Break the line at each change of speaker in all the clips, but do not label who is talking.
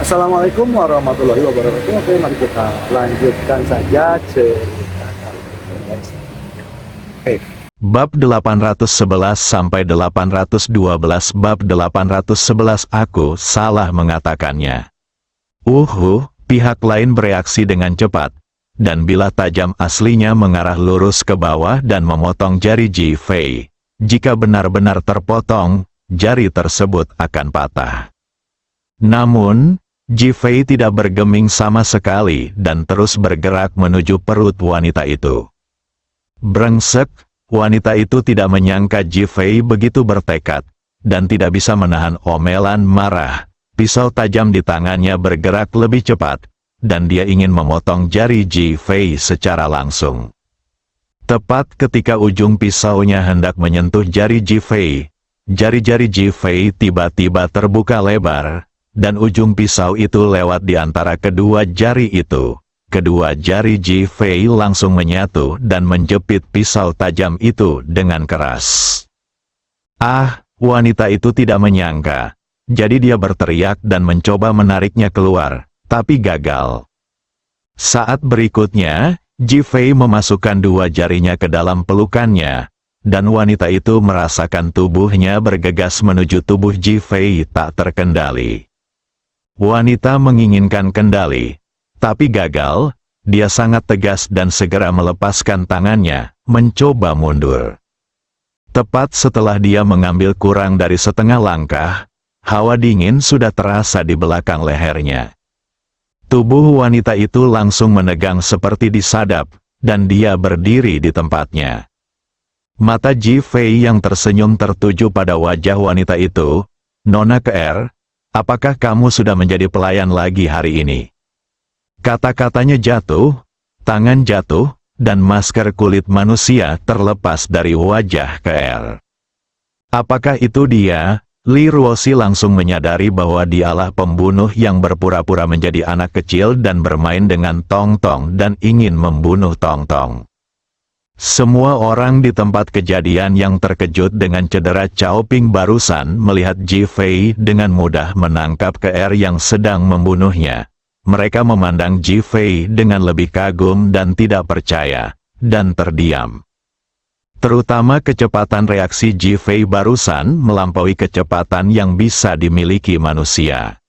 Assalamualaikum warahmatullahi wabarakatuh. Oke, mari kita lanjutkan saja cerita kali ini, guys. Oke.
Bab 811 sampai 812. Bab 811 Aku salah mengatakannya. Pihak lain bereaksi dengan cepat, dan bila tajam aslinya mengarah lurus ke bawah dan memotong jari Ji Fei. Jika benar-benar terpotong, jari tersebut akan patah. Namun, Ji Fei tidak bergeming sama sekali dan terus bergerak menuju perut wanita itu. Brengsek, wanita itu tidak menyangka Ji Fei begitu bertekad, dan tidak bisa menahan omelan marah. Pisau tajam di tangannya bergerak lebih cepat, dan dia ingin memotong jari Ji Fei secara langsung. Tepat ketika ujung pisaunya hendak menyentuh jari Ji Fei, jari-jari Ji Fei tiba-tiba terbuka lebar, dan ujung pisau itu lewat di antara kedua jari itu. Kedua jari Ji Fei langsung menyatu dan menjepit pisau tajam itu dengan keras. Wanita itu tidak menyangka. Jadi dia berteriak dan mencoba menariknya keluar, tapi gagal. Saat berikutnya, Ji Fei memasukkan dua jarinya ke dalam pelukannya, dan wanita itu merasakan tubuhnya bergegas menuju tubuh Ji Fei tak terkendali. Wanita menginginkan kendali, tapi gagal. Dia sangat tegas dan segera melepaskan tangannya, mencoba mundur. Tepat setelah dia mengambil kurang dari setengah langkah, hawa dingin sudah terasa di belakang lehernya. Tubuh wanita itu langsung menegang seperti disadap, dan dia berdiri di tempatnya. Mata Ji Fei yang tersenyum tertuju pada wajah wanita itu. Nona Keer, apakah kamu sudah menjadi pelayan lagi hari ini? Kata-katanya jatuh, tangan jatuh, dan masker kulit manusia terlepas dari wajah Keer. Apakah itu dia? Li Ruoxi langsung menyadari bahwa dialah pembunuh yang berpura-pura menjadi anak kecil dan bermain dengan Tong Tong dan ingin membunuh Tong Tong. Semua orang di tempat kejadian yang terkejut dengan cedera Cao Ping barusan melihat Ji Fei dengan mudah menangkap Keer yang sedang membunuhnya. Mereka memandang Ji Fei dengan lebih kagum dan tidak percaya, dan terdiam. Terutama kecepatan reaksi Ji Fei barusan melampaui kecepatan yang bisa dimiliki manusia.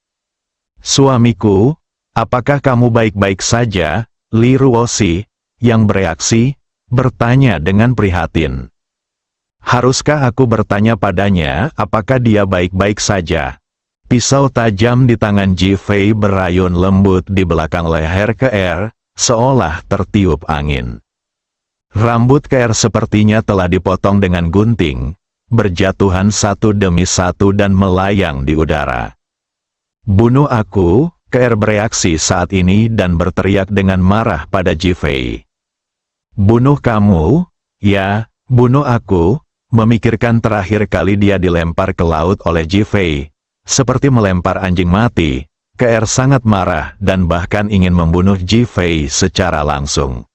Suamiku, apakah kamu baik-baik saja? Li Ruoxi, yang bereaksi, bertanya dengan prihatin. Haruskah aku bertanya padanya apakah dia baik-baik saja? Pisau tajam di tangan Ji Fei berayun lembut di belakang leher Keer, seolah tertiup angin. Rambut Keer sepertinya telah dipotong dengan gunting, berjatuhan satu demi satu dan melayang di udara. Bunuh aku, Keer bereaksi saat ini dan berteriak dengan marah pada Ji Fei. Bunuh kamu? Ya, bunuh aku. Memikirkan terakhir kali dia dilempar ke laut oleh Ji Fei, seperti melempar anjing mati, Keer sangat marah dan bahkan ingin membunuh Ji Fei secara langsung.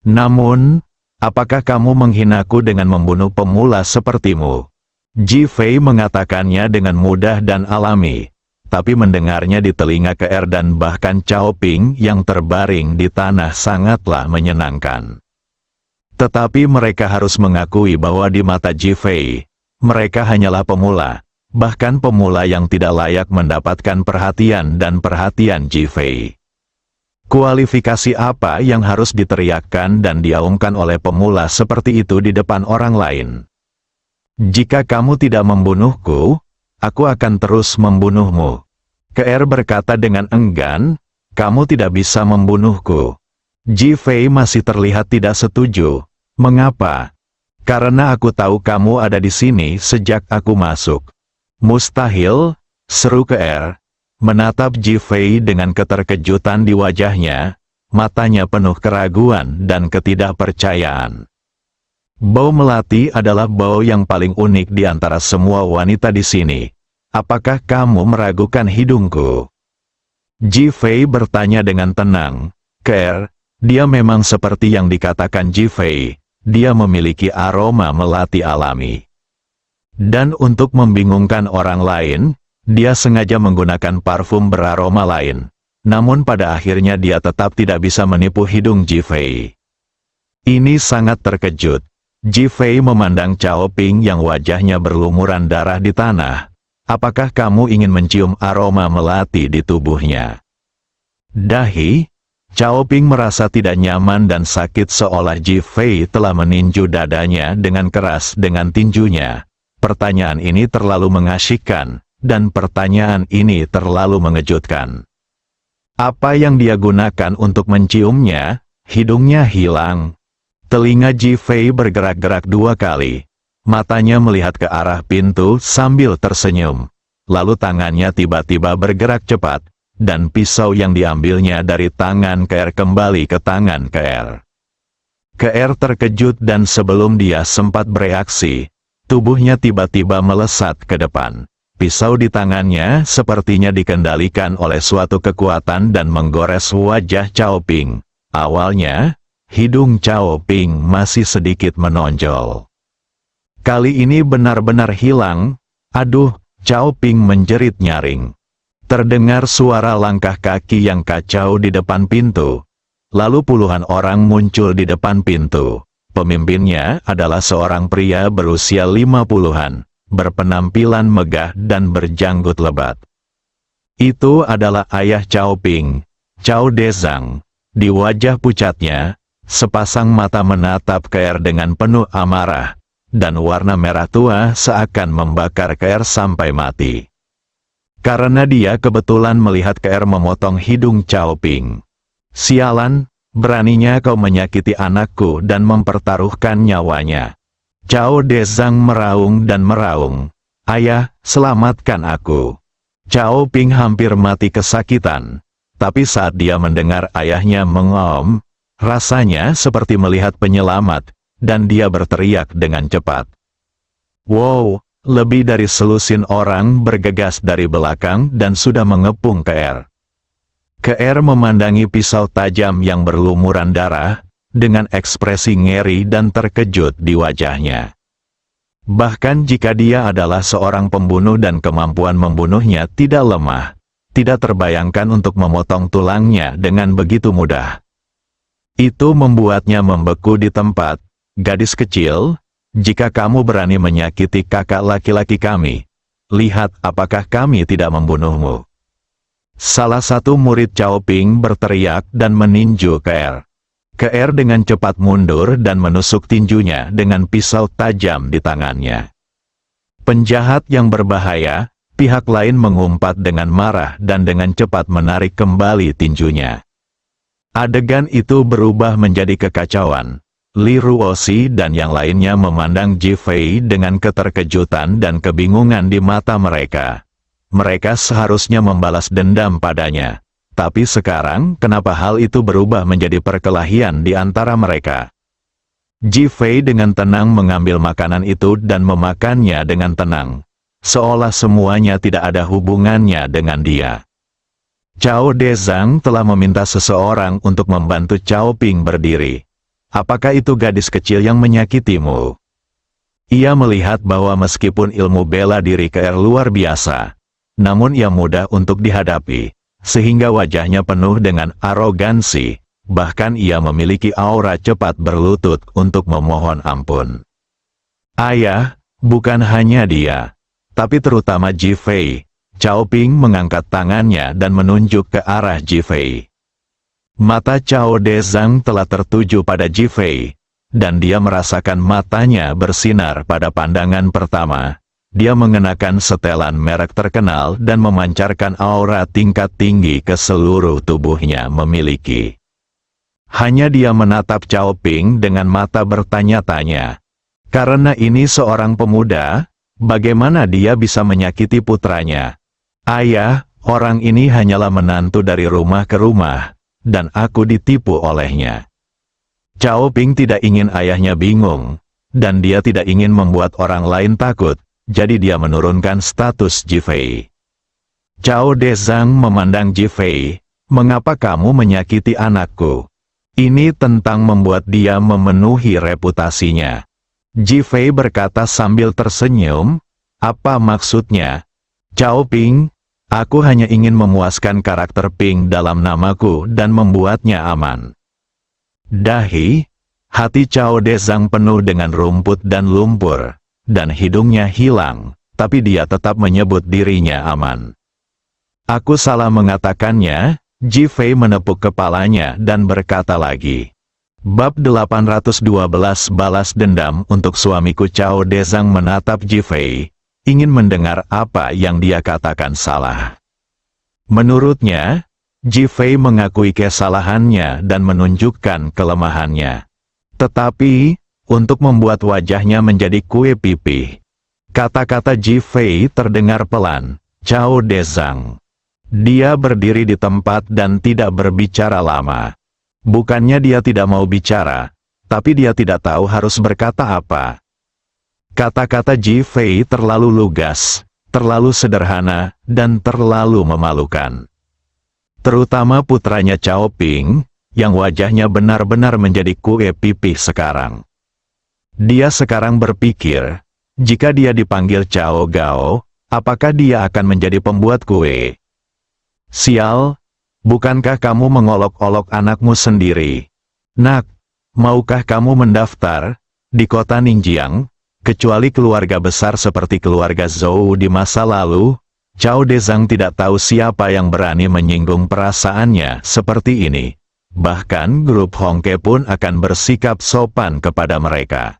Namun, apakah kamu menghinaku dengan membunuh pemula sepertimu? Ji Fei mengatakannya dengan mudah dan alami, tapi mendengarnya di telinga Keer dan bahkan Cao Ping yang terbaring di tanah sangatlah menyenangkan. Tetapi mereka harus mengakui bahwa di mata Ji Fei, mereka hanyalah pemula, bahkan pemula yang tidak layak mendapatkan perhatian dan perhatian Ji Fei. Kualifikasi apa yang harus diteriakkan dan diaumkan oleh pemula seperti itu di depan orang lain? Jika kamu tidak membunuhku, aku akan terus membunuhmu. Keer berkata dengan enggan, kamu tidak bisa membunuhku. Ji Fei masih terlihat tidak setuju. Mengapa? Karena aku tahu kamu ada di sini sejak aku masuk. Mustahil, seru Keer. Menatap Ji Fei dengan keterkejutan di wajahnya, matanya penuh keraguan dan ketidakpercayaan. Bau melati adalah bau yang paling unik di antara semua wanita di sini. Apakah kamu meragukan hidungku? Ji Fei bertanya dengan tenang. Keer, dia memang seperti yang dikatakan Ji Fei, dia memiliki aroma melati alami. Dan untuk membingungkan orang lain, Dia sengaja menggunakan parfum beraroma lain. Namun pada akhirnya dia tetap tidak bisa menipu hidung Ji Fei. Ini sangat terkejut. Ji Fei memandang Cao Ping yang wajahnya berlumuran darah di tanah. Apakah kamu ingin mencium aroma melati di tubuhnya? Dahi? Cao Ping merasa tidak nyaman dan sakit seolah Ji Fei telah meninju dadanya dengan keras dengan tinjunya. Pertanyaan ini terlalu mengasyikkan, dan pertanyaan ini terlalu mengejutkan. Apa yang dia gunakan untuk menciumnya? Hidungnya hilang. Telinga Ji Fei bergerak-gerak 2 kali. Matanya melihat ke arah pintu sambil tersenyum. Lalu tangannya tiba-tiba bergerak cepat, dan pisau yang diambilnya dari tangan KR kembali ke tangan KR. KR terkejut dan sebelum dia sempat bereaksi, tubuhnya tiba-tiba melesat ke depan. Pisau di tangannya sepertinya dikendalikan oleh suatu kekuatan dan menggores wajah Cao Ping. Awalnya, hidung Cao Ping masih sedikit menonjol. Kali ini benar-benar hilang. Aduh, Cao Ping menjerit nyaring. Terdengar suara langkah kaki yang kacau di depan pintu. Lalu puluhan orang muncul di depan pintu. Pemimpinnya adalah seorang pria berusia 50-an. Berpenampilan megah dan berjanggut lebat. Itu adalah ayah Cao Ping, Cao Dezang. Di wajah pucatnya, sepasang mata menatap KR dengan penuh amarah, dan warna merah tua seakan membakar KR sampai mati. Karena dia kebetulan melihat KR memotong hidung Cao Ping. Sialan, beraninya kau menyakiti anakku dan mempertaruhkan nyawanya. Cao Dezang meraung dan meraung. Ayah, selamatkan aku. Cao Ping hampir mati kesakitan. Tapi saat dia mendengar ayahnya mengom, rasanya seperti melihat penyelamat, dan dia berteriak dengan cepat. Wow, lebih dari selusin orang bergegas dari belakang dan sudah mengepung KR. KR memandangi pisau tajam yang berlumuran darah, dengan ekspresi ngeri dan terkejut di wajahnya. Bahkan jika dia adalah seorang pembunuh dan kemampuan membunuhnya tidak lemah, tidak terbayangkan untuk memotong tulangnya dengan begitu mudah. Itu membuatnya membeku di tempat. Gadis kecil, jika kamu berani menyakiti kakak laki-laki kami, lihat apakah kami tidak membunuhmu. Salah satu murid Cao Ping berteriak dan meninju KR. KR dengan cepat mundur dan menusuk tinjunya dengan pisau tajam di tangannya. Penjahat yang berbahaya, pihak lain mengumpat dengan marah dan dengan cepat menarik kembali tinjunya. Adegan itu berubah menjadi kekacauan. Li Ruoxi dan yang lainnya memandang Ji Fei dengan keterkejutan dan kebingungan di mata mereka. Mereka seharusnya membalas dendam padanya. Tapi sekarang, kenapa hal itu berubah menjadi perkelahian di antara mereka? Ji Fei dengan tenang mengambil makanan itu dan memakannya dengan tenang. Seolah semuanya tidak ada hubungannya dengan dia. Cao Dezang telah meminta seseorang untuk membantu Cao Ping berdiri. Apakah itu gadis kecil yang menyakitimu? Ia melihat bahwa meskipun ilmu bela diri KR luar biasa, namun ia mudah untuk dihadapi. Sehingga wajahnya penuh dengan arogansi, bahkan ia memiliki aura cepat berlutut untuk memohon ampun. Ayah, bukan hanya dia, tapi terutama Ji Fei. Cao Ping mengangkat tangannya dan menunjuk ke arah Ji Fei. Mata Cao Dezang telah tertuju pada Ji Fei, dan dia merasakan matanya bersinar pada pandangan pertama. Dia mengenakan setelan merek terkenal dan memancarkan aura tingkat tinggi ke seluruh tubuhnya memiliki. Hanya dia menatap Cao Ping dengan mata bertanya-tanya. Karena ini seorang pemuda, bagaimana dia bisa menyakiti putranya? Ayah, orang ini hanyalah menantu dari rumah ke rumah, dan aku ditipu olehnya. Cao Ping tidak ingin ayahnya bingung, dan dia tidak ingin membuat orang lain takut. Jadi dia menurunkan status Ji Fei. Cao Dezang memandang Ji Fei, mengapa kamu menyakiti anakku? Ini tentang membuat dia memenuhi reputasinya. Ji Fei berkata sambil tersenyum, apa maksudnya? Cao Ping, aku hanya ingin memuaskan karakter Ping dalam namaku dan membuatnya aman. Dahi, hati Cao Dezang penuh dengan rumput dan lumpur, dan hidungnya hilang, tapi dia tetap menyebut dirinya aman. Aku salah mengatakannya. Ji Fei menepuk kepalanya dan berkata lagi. Bab 812 balas dendam. Untuk suamiku. Cao Dezang menatap Ji Fei, ingin mendengar apa yang dia katakan salah. Menurutnya, Ji Fei mengakui kesalahannya dan menunjukkan kelemahannya. Tetapi, untuk membuat wajahnya menjadi kue pipih, kata-kata Ji Fei terdengar pelan. Cao Dezang. Dia berdiri di tempat dan tidak berbicara lama. Bukannya dia tidak mau bicara, tapi dia tidak tahu harus berkata apa. Kata-kata Ji Fei terlalu lugas, terlalu sederhana, dan terlalu memalukan. Terutama putranya Cao Ping, yang wajahnya benar-benar menjadi kue pipih sekarang. Dia sekarang berpikir, jika dia dipanggil Cao Gao, apakah dia akan menjadi pembuat kue? Sial, bukankah kamu mengolok-olok anakmu sendiri? Nak, maukah kamu mendaftar di kota Ningjiang? Kecuali keluarga besar seperti keluarga Zhou di masa lalu, Cao Dezang tidak tahu siapa yang berani menyinggung perasaannya seperti ini. Bahkan grup Hongke pun akan bersikap sopan kepada mereka.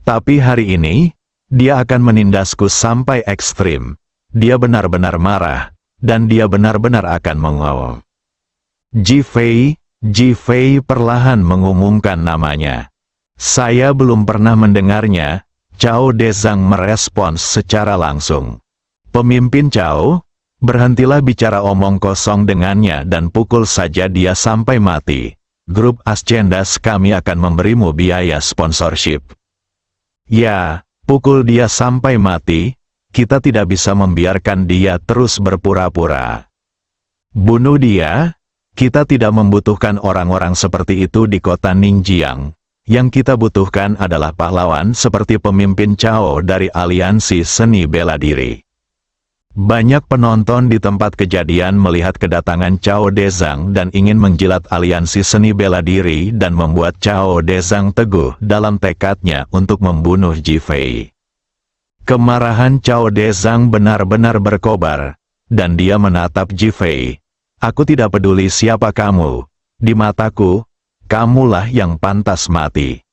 Tapi hari ini, dia akan menindasku sampai ekstrim. Dia benar-benar marah. Dan dia benar-benar akan mengawal. Ji Fei perlahan mengumumkan namanya. Saya belum pernah mendengarnya. Cao Dezang merespons secara langsung. Pemimpin Cao, berhentilah bicara omong kosong dengannya dan pukul saja dia sampai mati. Grup Ascendas kami akan memberimu biaya sponsorship. Ya, pukul dia sampai mati. Kita tidak bisa membiarkan dia terus berpura-pura. Bunuh dia. Kita tidak membutuhkan orang-orang seperti itu di kota Ningjiang. Yang kita butuhkan adalah pahlawan seperti pemimpin Cao dari aliansi seni bela diri. Banyak penonton di tempat kejadian melihat kedatangan Cao Dezang dan ingin menjilat aliansi seni bela diri dan membuat Cao Dezang teguh dalam tekadnya untuk membunuh Ji Fei. Kemarahan Cao Dezang benar-benar berkobar, dan dia menatap Ji Fei. Aku tidak peduli siapa kamu. Di mataku, kamulah yang pantas mati.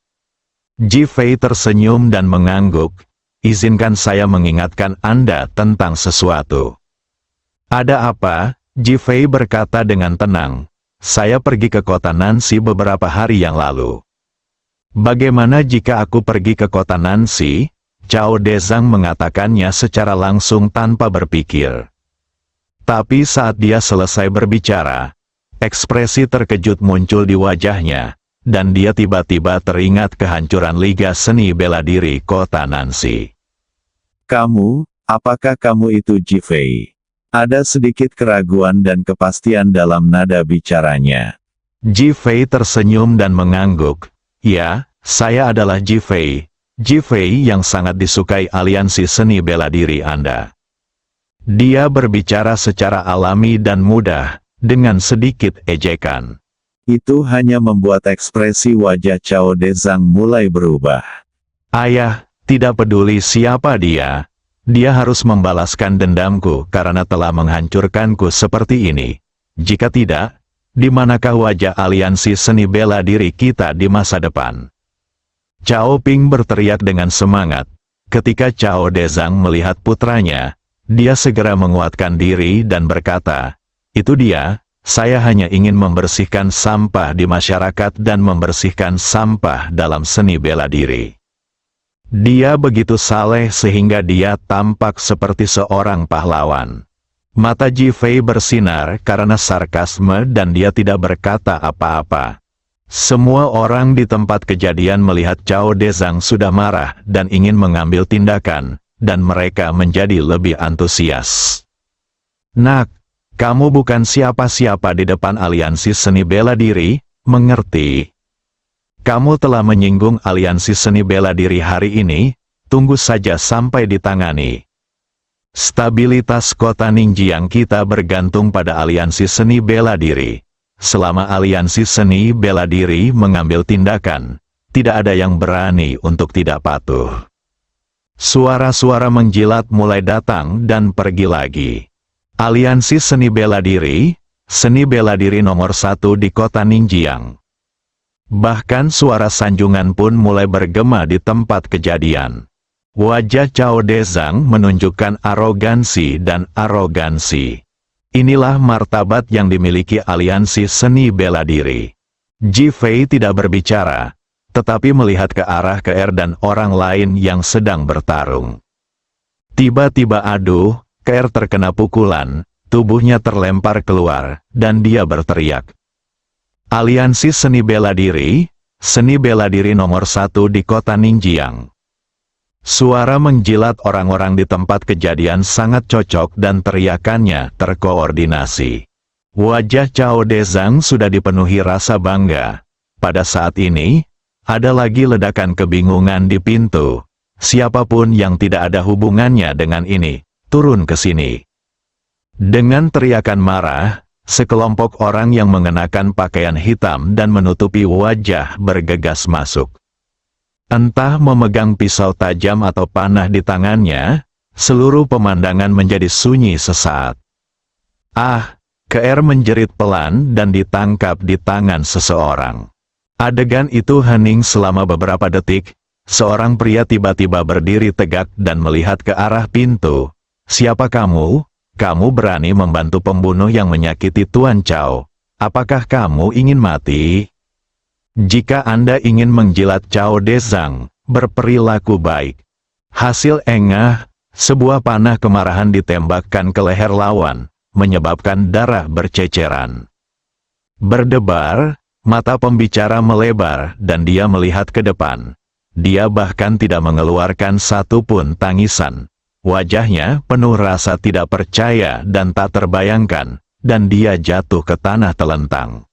Ji Fei tersenyum dan mengangguk. Izinkan saya mengingatkan Anda tentang sesuatu. Ada apa? Ji Fei berkata dengan tenang. Saya pergi ke kota Nancy beberapa hari yang lalu. Bagaimana jika aku pergi ke kota Nancy? Cao Dezang mengatakannya secara langsung tanpa berpikir. Tapi saat dia selesai berbicara, ekspresi terkejut muncul di wajahnya, dan dia tiba-tiba teringat kehancuran Liga Seni Bela Diri kota Nancy.
Kamu, apakah kamu itu Ji Fei? Ada sedikit keraguan dan kepastian dalam nada bicaranya.
Ji Fei tersenyum dan mengangguk. Ya, saya adalah Ji Fei. Ji Fei yang sangat disukai aliansi seni bela diri Anda. Dia berbicara secara alami dan mudah, dengan sedikit ejekan.
Itu hanya membuat ekspresi wajah Cao Dezang mulai berubah.
Ayah, tidak peduli siapa dia. Dia harus membalaskan dendamku karena telah menghancurkanku seperti ini. Jika tidak, di manakah wajah aliansi seni bela diri kita di masa depan? Cao Ping berteriak dengan semangat. Ketika Cao Dezang melihat putranya, dia segera menguatkan diri dan berkata, "Itu dia, saya hanya ingin membersihkan sampah di masyarakat dan membersihkan sampah dalam seni bela diri." Dia begitu saleh sehingga dia tampak seperti seorang pahlawan. Mata Ji Fei bersinar karena sarkasme dan dia tidak berkata apa-apa. Semua orang di tempat kejadian melihat Cao Dezang sudah marah dan ingin mengambil tindakan, dan mereka menjadi lebih antusias. Nak, kamu bukan siapa-siapa di depan aliansi seni bela diri, mengerti? Kamu telah menyinggung aliansi seni bela diri hari ini, tunggu saja sampai ditangani. Stabilitas kota Ningjiang kita bergantung pada aliansi seni bela diri. Selama aliansi seni bela diri mengambil tindakan, tidak ada yang berani untuk tidak patuh. Suara-suara menjilat mulai datang dan pergi lagi. Aliansi seni bela diri nomor 1 di kota Ningjiang. Bahkan suara sanjungan pun mulai bergema di tempat kejadian. Wajah Cao Dezang menunjukkan arogansi dan arogansi. Inilah martabat yang dimiliki aliansi seni bela diri. Ji Fei tidak berbicara, tetapi melihat ke arah KR dan orang lain yang sedang bertarung. Tiba-tiba aduh, KR terkena pukulan, tubuhnya terlempar keluar, dan dia berteriak. Aliansi seni bela diri nomor 1 di kota Ningjiang. Suara menjilat orang-orang di tempat kejadian sangat cocok dan teriakannya terkoordinasi. Wajah Cao Dezang sudah dipenuhi rasa bangga. Pada saat ini, ada lagi ledakan kebingungan di pintu. Siapapun yang tidak ada hubungannya dengan ini, turun ke sini. Dengan teriakan marah, sekelompok orang yang mengenakan pakaian hitam dan menutupi wajah bergegas masuk. Entah memegang pisau tajam atau panah di tangannya, seluruh pemandangan menjadi sunyi sesaat. Ah, KR menjerit pelan dan ditangkap di tangan seseorang. Adegan itu hening selama beberapa detik. Seorang pria tiba-tiba berdiri tegak dan melihat ke arah pintu. Siapa kamu? Kamu berani membantu pembunuh yang menyakiti Tuan Cao. Apakah kamu ingin mati? Jika Anda ingin menjilat Cao Dezang, berperilaku baik. Hasil engah, sebuah panah kemarahan ditembakkan ke leher lawan, menyebabkan darah berceceran. Berdebar, mata pembicara melebar dan dia melihat ke depan. Dia bahkan tidak mengeluarkan satupun tangisan. Wajahnya penuh rasa tidak percaya dan tak terbayangkan, dan dia jatuh ke tanah telentang.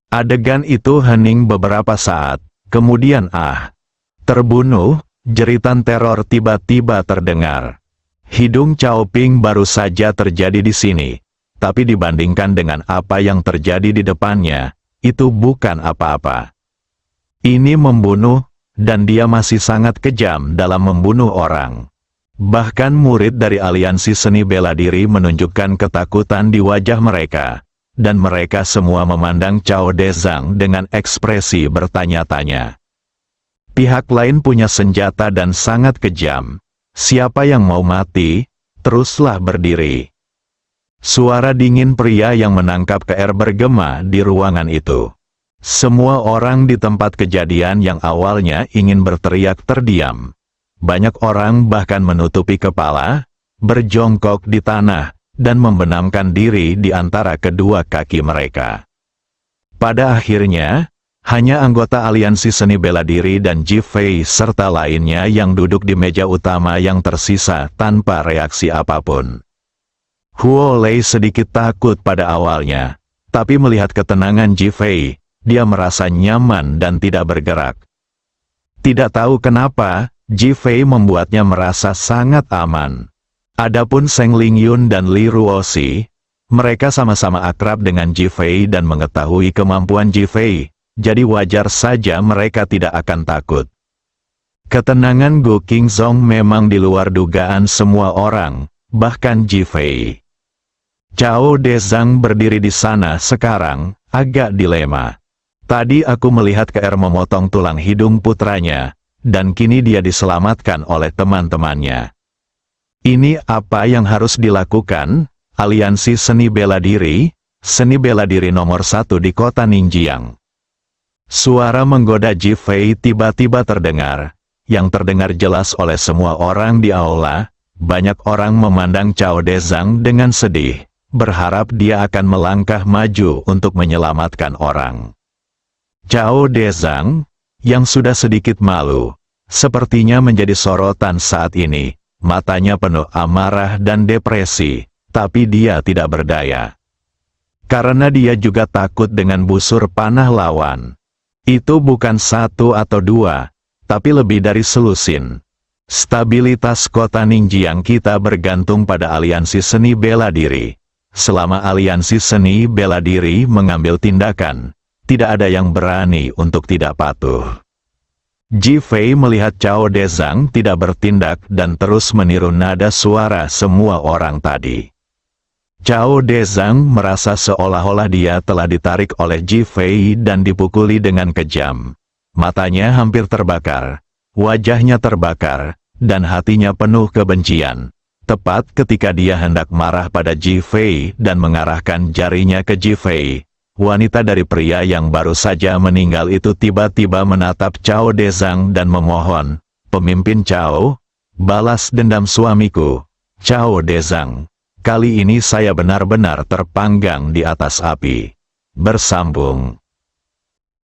Adegan itu hening beberapa saat, kemudian terbunuh, jeritan teror tiba-tiba terdengar. Hidung Cao Ping baru saja terjadi di sini, tapi dibandingkan dengan apa yang terjadi di depannya, itu bukan apa-apa. Ini membunuh, dan dia masih sangat kejam dalam membunuh orang. Bahkan murid dari aliansi seni bela diri menunjukkan ketakutan di wajah mereka. Dan mereka semua memandang Cao Dezang dengan ekspresi bertanya-tanya. Pihak lain punya senjata dan sangat kejam. Siapa yang mau mati, teruslah berdiri. Suara dingin pria yang menangkap KR bergema di ruangan itu. Semua orang di tempat kejadian yang awalnya ingin berteriak terdiam. Banyak orang bahkan menutupi kepala, berjongkok di tanah, dan membenamkan diri di antara kedua kaki mereka. Pada akhirnya, hanya anggota aliansi seni bela diri dan Ji Fei serta lainnya yang duduk di meja utama yang tersisa tanpa reaksi apapun. Huo Lei sedikit takut pada awalnya, tapi melihat ketenangan Ji Fei, dia merasa nyaman dan tidak bergerak. Tidak tahu kenapa, Ji Fei membuatnya merasa sangat aman. Adapun Seng Lingyun dan Li Ruoxi, mereka sama-sama akrab dengan Ji Fei dan mengetahui kemampuan Ji Fei, jadi wajar saja mereka tidak akan takut. Ketenangan Gu Qingzong memang di luar dugaan semua orang, bahkan Ji Fei. Cao Dezang berdiri di sana sekarang, agak dilema. Tadi aku melihat KR memotong tulang hidung putranya, dan kini dia diselamatkan oleh teman-temannya. Ini apa yang harus dilakukan? Aliansi seni bela diri nomor 1 di kota Ningjiang. Suara menggoda Ji Fei tiba-tiba terdengar, yang terdengar jelas oleh semua orang di aula. Banyak orang memandang Cao Dezang dengan sedih, berharap dia akan melangkah maju untuk menyelamatkan orang. Cao Dezang, yang sudah sedikit malu, sepertinya menjadi sorotan saat ini. Matanya penuh amarah dan depresi, tapi dia tidak berdaya. Karena dia juga takut dengan busur panah lawan. Itu bukan satu atau dua, tapi lebih dari selusin. Stabilitas kota Ningjiang kita bergantung pada aliansi seni bela diri. Selama aliansi seni bela diri mengambil tindakan, tidak ada yang berani untuk tidak patuh. Ji Fei melihat Cao Dezang tidak bertindak dan terus meniru nada suara semua orang tadi. Cao Dezang merasa seolah-olah dia telah ditarik oleh Ji Fei dan dipukuli dengan kejam. Matanya hampir terbakar, wajahnya terbakar, dan hatinya penuh kebencian. Tepat ketika dia hendak marah pada Ji Fei dan mengarahkan jarinya ke Ji Fei, wanita dari pria yang baru saja meninggal itu tiba-tiba menatap Cao Dezang dan memohon, "Pemimpin Cao, balas dendam suamiku." Cao Dezang, kali ini saya benar-benar terpanggang di atas api. Bersambung.